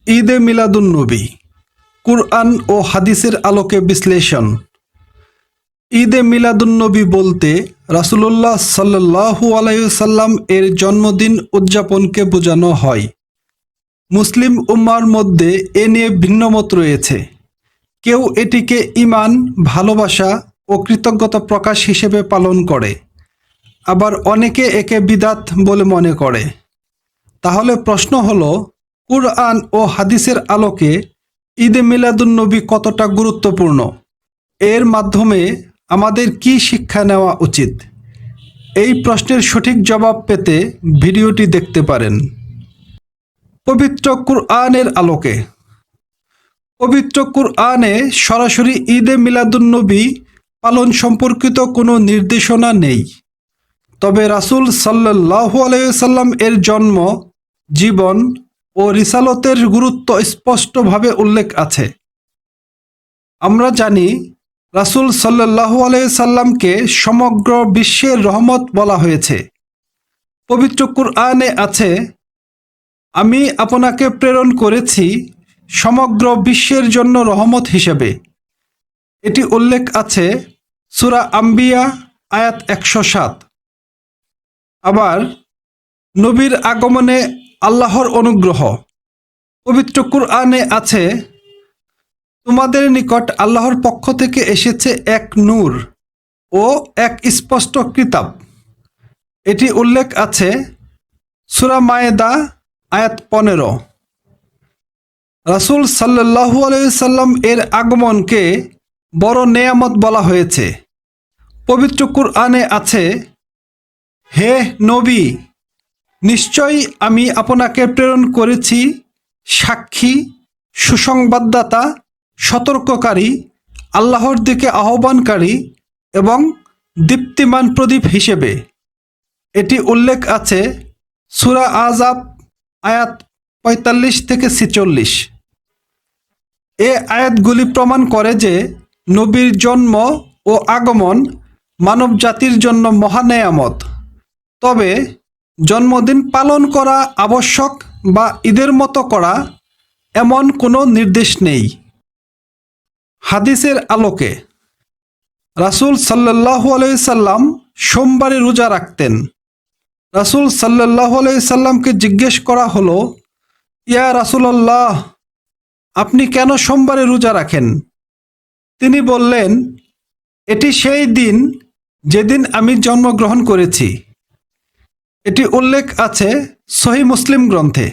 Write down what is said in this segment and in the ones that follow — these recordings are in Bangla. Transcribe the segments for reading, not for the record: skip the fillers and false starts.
ঈদে মিলাদুন্নবী, কুরআন ও হাদিসের আলোকে বিশ্লেষণ। ঈদে মিলাদুন্নবী বলতে রাসূলুল্লাহ সাল্লাল্লাহু আলাইহি সাল্লাম এর জন্মদিন উদযাপনকে বোঝানো হয়। মুসলিম উম্মাহর মধ্যে এ নিয়ে ভিন্নমত রয়েছে। কেউ এটিকে ঈমান, ভালোবাসা ও কৃতজ্ঞতা প্রকাশ হিসেবে পালন করে, আবার অনেকে একে বিদআত বলে মনে করে। তাহলে প্রশ্ন হলো, কুরআন ও হাদিসের আলোকে ঈদে মিলাদুন্নবী কতটা গুরুত্বপূর্ণ? এর মাধ্যমে আমাদের কি শিক্ষা নেওয়া উচিত? এই প্রশ্নের সঠিক জবাব পেতে ভিডিওটি দেখতে পারেন। পবিত্র কুরআনের আলোকে। পবিত্র কুরআনে সরাসরি ঈদে মিলাদুন্নবী পালন সম্পর্কিত কোনো নির্দেশনা নেই। তবে রাসূল সাল্লাল্লাহু আলাইহি সাল্লাম এর জন্ম, জীবন ও রিসালতের গুরুত্ব স্পষ্টভাবে উল্লেখ আছে। আমরা জানি রাসূল সাল্লাল্লাহু আলাইহি সাল্লামকে সমগ্র বিশ্বের রহমত বলা হয়েছে। পবিত্র কুরআনে আছে, আমি আপনাকে প্রেরণ করেছি সমগ্র বিশ্বের জন্য রহমত হিসেবে। এটি উল্লেখ আছে সূরা আম্বিয়া আয়াত 107। আবার নবীর আগমনে আল্লাহর অনুগ্রহ। পবিত্র কুরআনে আছে, তোমাদের নিকট আল্লাহর পক্ষ থেকে এসেছে এক নূর ও এক স্পষ্ট কিতাব। এটি উল্লেখ আছে সূরা মায়েদা আয়াত 15। রাসূল সাল্লাল্লাহু আলাইহি সাল্লাম এর আগমনকে বড় নেয়ামত বলা হয়েছে। পবিত্র কুরআনে আছে, হে নবী, নিশ্চয়ই আমি আপনাকে প্রেরণ করেছি সাক্ষী, সুসংবাদদাতা, সতর্ককারী, আল্লাহর দিকে আহ্বানকারী এবং দীপ্তিমান প্রদীপ হিসেবে। এটি উল্লেখ আছে সূরা আহজাব আয়াত 45 থেকে 46। এ আয়াতগুলি প্রমাণ করে যে নবীর জন্ম ও আগমন মানব জাতির জন্য মহা নেয়ামত। তবে জন্মদিন পালন করা আবশ্যক বা ঈদের মতো করা এমন কোনো নির্দেশ নেই। হাদিসের আলোকে। রাসূল সাল্লাল্লাহু আলাইহি সাল্লাম সোমবারে রোজা রাখতেন। রাসূল সাল্লাল্লাহু আলাইহি সাল্লামকে জিজ্ঞেস করা হলো, ইয়া রাসূলুল্লাহ, আপনি কেন সোমবারে রোজা রাখেন? তিনি বললেন, এটি সেই দিন যেদিন আমি জন্মগ্রহণ করেছি। এটি উল্লেখ আছে সহিহ মুসলিম গ্রন্থে।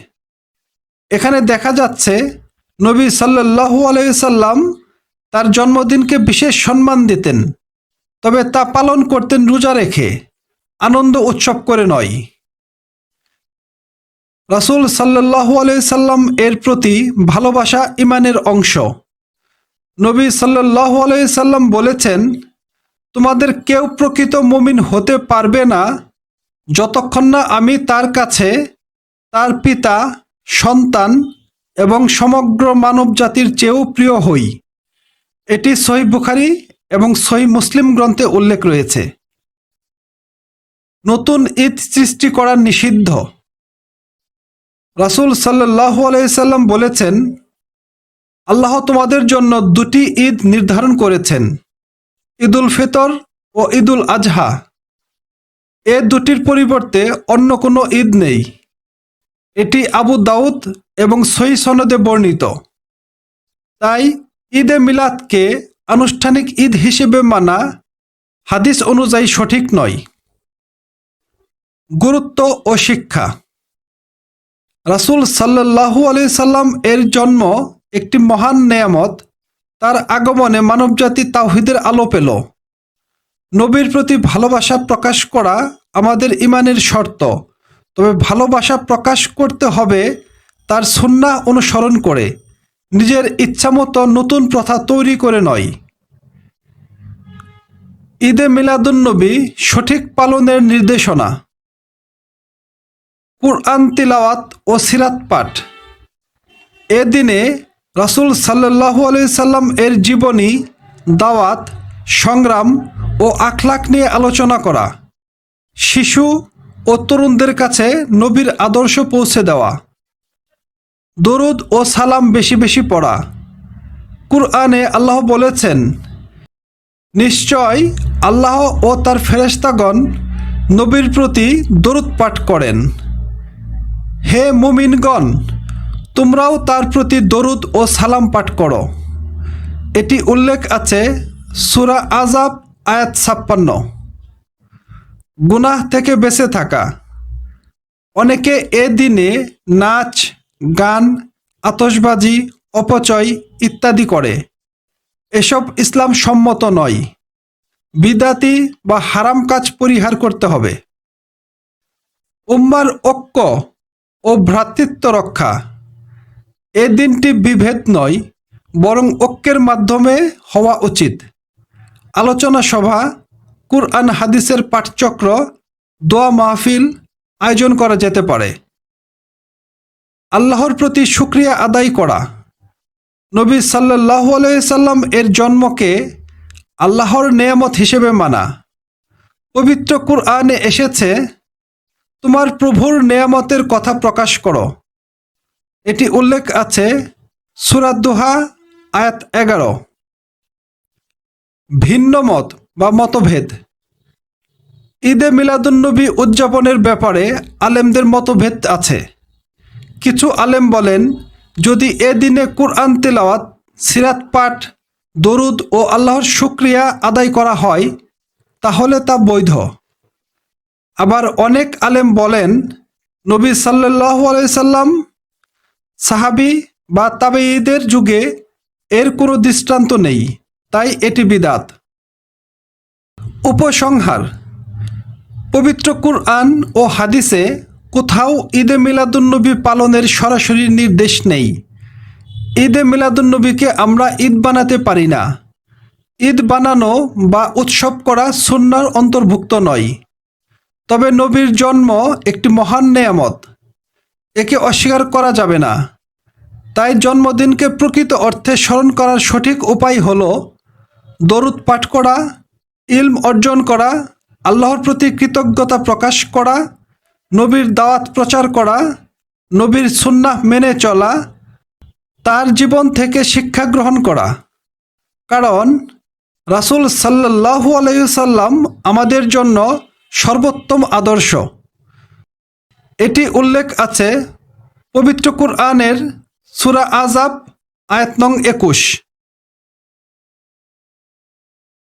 এখানে দেখা যাচ্ছে নবী সাল্লাল্লাহু আলাইহি সাল্লাম তার জন্মদিনকে বিশেষ সম্মান দিতেন, তবে তা পালন করতেন রোজা রেখে, আনন্দ উৎসব করে নয়। রাসূল সাল্লাল্লাহু আলাইহি সাল্লাম এর প্রতি ভালোবাসা ঈমানের অংশ। নবী সাল্লাল্লাহু আলাইহি সাল্লাম বলেছেন, তোমাদের কেউ প্রকৃত মুমিন হতে পারবে না যতক্ষণ না আমি তার কাছে, তার পিতা, সন্তান এবং সমগ্র মানব জাতির চেয়েও প্রিয় হই। এটি সহিহ বুখারী এবং সহিহ মুসলিম গ্রন্থে উল্লেখ রয়েছে। নতুন ঈদ সৃষ্টি করা নিষিদ্ধ। রাসূল সাল্লাল্লাহু আলাইহি সাল্লাম বলেছেন, আল্লাহ তোমাদের জন্য দুটি ঈদ নির্ধারণ করেছেন, ঈদুল ফিতর ও ঈদুল আজহা। এ দুটির পরিবর্তে অন্য কোনো ঈদ নেই। এটি আবু দাউদ এবং সহিহ সনদে বর্ণিত। তাই ঈদে মিলাদকে আনুষ্ঠানিক ঈদ হিসেবে মানা হাদিস অনুযায়ী সঠিক নয়। গুরুত্ব ও শিক্ষা। রাসূল সাল্লাল্লাহু আলাইহি সাল্লাম এর জন্ম একটি মহান নেয়ামত। তার আগমনে মানবজাতি তাওহীদের আলো পেল। নবীর প্রতি ভালোবাসা প্রকাশ করা আমাদের ঈমানের শর্ত, তবে ভালোবাসা প্রকাশ করতে হবে তার সুন্নাহ অনুসরণ করে, নিজের ইচ্ছামতো নতুন প্রথা তৈরি করে নয়। ঈদে মিলাদুন্নবী সঠিক পালনের নির্দেশনা। কুরআন তিলাওয়াত ও সিরাত পাঠ। এ দিনে রাসূল সাল্লাল্লাহু আলাইহি সাল্লাম এর জীবনী, দাওয়াত, সংগ্রাম ও আখলাক নিয়ে আলোচনা করা, শিশু ও তরুণদের কাছে নবীর আদর্শ পৌঁছে দেওয়া। দরুদ ও সালাম বেশি বেশি পড়া। কুরআনে আল্লাহ বলেছেন, নিশ্চয় আল্লাহ ও তার ফেরেশতাগণ নবীর প্রতি দরুদ পাঠ করেন। হে মুমিনগণ, তোমরাও তার প্রতি দরুদ ও সালাম পাঠ করো। এটি উল্লেখ আছে সূরা আযাব আয়াত ৫৬। গুনাহ থেকে বেঁচে থাকা। অনেকে এ দিনে নাচ, গান, আতশবাজি, অপচয় ইত্যাদি করে। এসব ইসলাম সম্মত নয়। বিদাতি বা হারাম কাজ পরিহার করতে হবে। উম্মার ঐক্য ও ভ্রাতৃত্ব রক্ষা। এ দিনটি বিভেদ নয়, বরং ঐক্যের মাধ্যমে হওয়া উচিত। আলোচনা সভা, কুরআন হাদিসের পাঠচক্র, দোয়া মাহফিল আয়োজন করা যেতে পারে। আল্লাহর প্রতি শুকরিয়া আদায় করা। নবী সাল্লাল্লাহু আলাইহি সাল্লাম এর জন্মকে আল্লাহর নেয়ামত হিসেবে মানা। পবিত্র কুরআনে এসেছে, তোমার প্রভুর নেয়ামতের কথা প্রকাশ করো। এটি উল্লেখ আছে সূরা দোহা আয়াত ১১। ভিন্ন মত বা মতভেদ। ঈদে মিলাদুন্নবী উদযাপনের ব্যাপারে আলেমদের মতভেদ আছে। কিছু আলেম বলেন, যদি এ দিনে কুরআন তিলাওয়াত, সিরাত পাঠ, দরুদ ও আল্লাহর শুকরিয়া আদায় করা হয় তাহলে তা বৈধ। আবার অনেক আলেম বলেন, নবী সাল্লাল্লাহু আলাইহি সাল্লাম, সাহাবী বা তাবেঈদের যুগে এর কোনো দৃষ্টান্ত নেই, তাই এটি বিদআত। উপসংহার। পবিত্র কুরআন ও হাদিসে কোথাও ঈদে মিলাদুন্নবী পালনের সরাসরি নির্দেশ নেই। ঈদে মিলাদুন্নবীকে আমরা ঈদ বানাতে পারি না। ঈদ বানানো বা উৎসব করা সুন্নাহর অন্তর্ভুক্ত নয়। তবে নবীর জন্ম একটি মহান নেয়ামত, একে অস্বীকার করা যাবে না। তাই জন্মদিনকে প্রকৃত অর্থে স্মরণ করার সঠিক উপায় হল দরুদ পাঠ করা, ইলম অর্জন করা, আল্লাহর প্রতি কৃতজ্ঞতা প্রকাশ করা, নবীর দাওয়াত প্রচার করা, নবীর সুন্নাহ মেনে চলা, তার জীবন থেকে শিক্ষা গ্রহণ করা। কারণ রাসূল সাল্লাল্লাহু আলাইহি সাল্লাম আমাদের জন্য সর্বোত্তম আদর্শ। এটি উল্লেখ আছে পবিত্র কুরআনের সূরা আযাব আয়াত নং ২১।